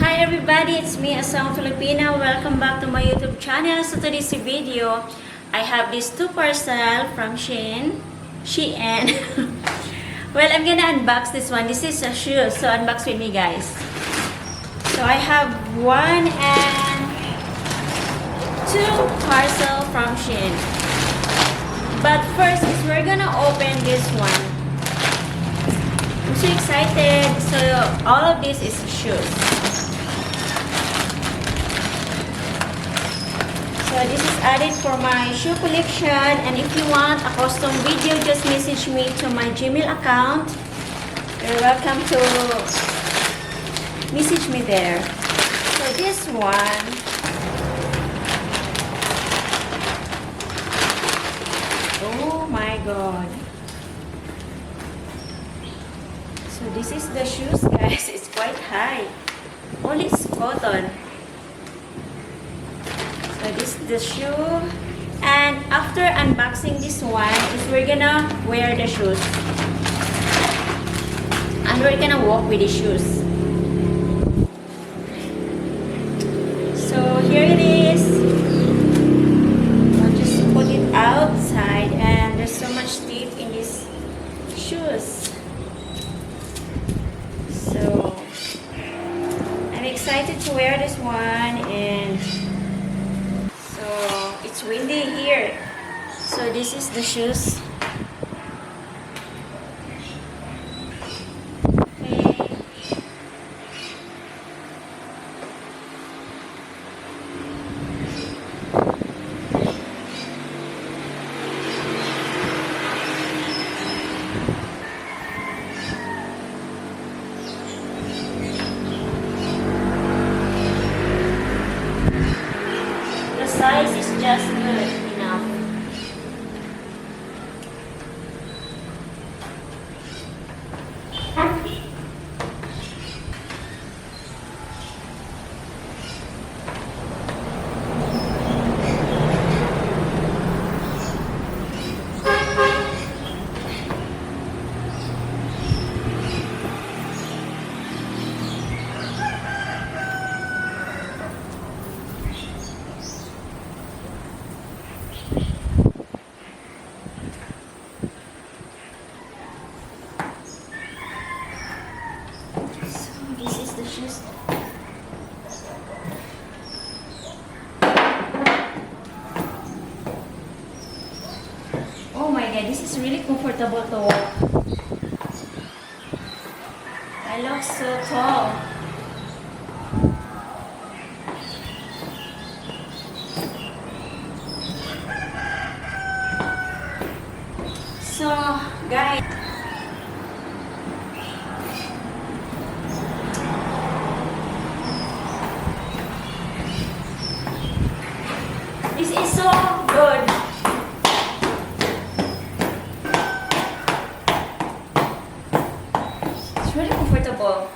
Hi everybody, it's me, Asang Filipina. Welcome back to my YouTube channel. So today's video, I have this two parcel from Shein. Well, I'm gonna unbox this one. This is a shoe, so unbox with me, guys. So I have one and two parcel from Shein. But first is we're gonna open this one. I'm so excited. So all of this is shoes. So this is added for my shoe collection, and if you want a custom video, just message me to my Gmail account. You're welcome to message me there. So this one, oh my god. So this is the shoes, guys. It's quite high. Only it's cotton. So this is the shoe, and after unboxing this one is we're gonna wear the shoes and we're gonna walk with the shoes. So here it is. I'll just put it outside, and there's so much teeth in these shoes. So I'm excited to wear this one, and it's windy here. So this is the shoes. Okay. The size is just good enough. This is the shoes. Oh my god, this is really comfortable to walk. I look so tall. So, guys, this is so good. It's really comfortable.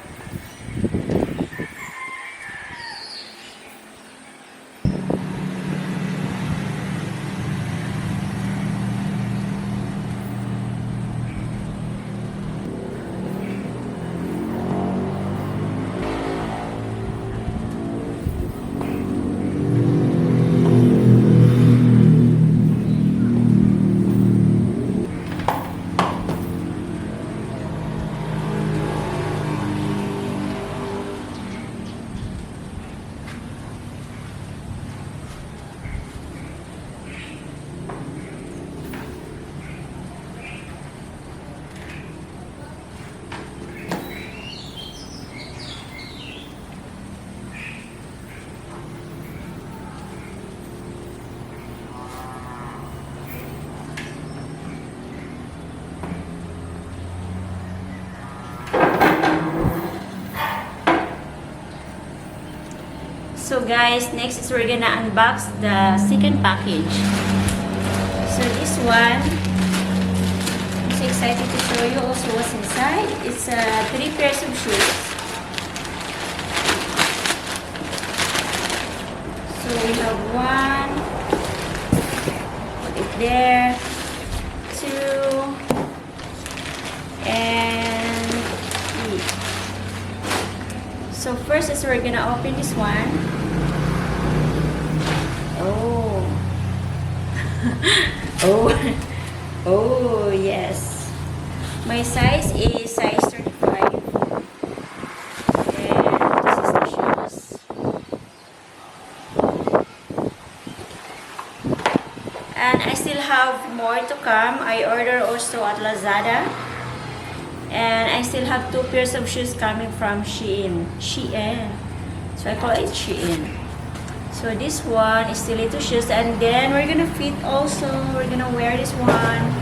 So guys, next is we're gonna unbox the second package. So this one, I'm so excited to show you also what's inside. It's 3 pairs of shoes. So we have 1, put it there, 2, and 3. So So first is we're gonna open this one. Oh. Oh. Oh, yes. My size is size 35. And this is the shoes. And I still have more to come. I order also at Lazada. And I still have 2 pairs of shoes coming from Shein. So I call it Shein. So this one is stiletto shoes. And then we're gonna fit also. We're gonna wear this one.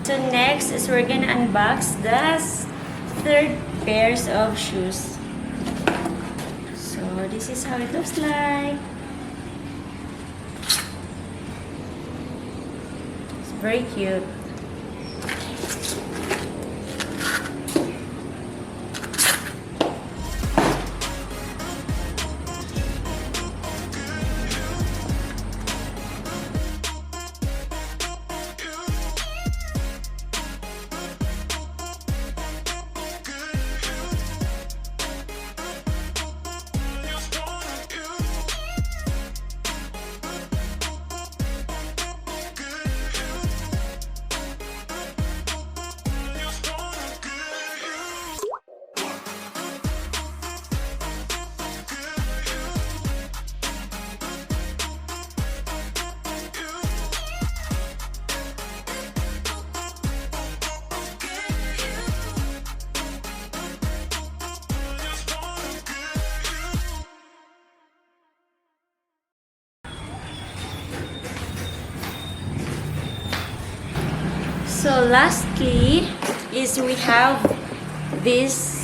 So next is we're gonna unbox the 3rd pairs of shoes. So this is how it looks like. It's very cute. So lastly is we have this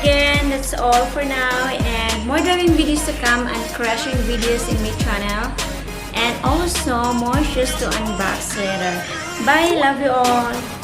again, that's all for now, and more driving videos to come and crashing videos in my channel, and also more shoes to unbox later. Bye, love you all.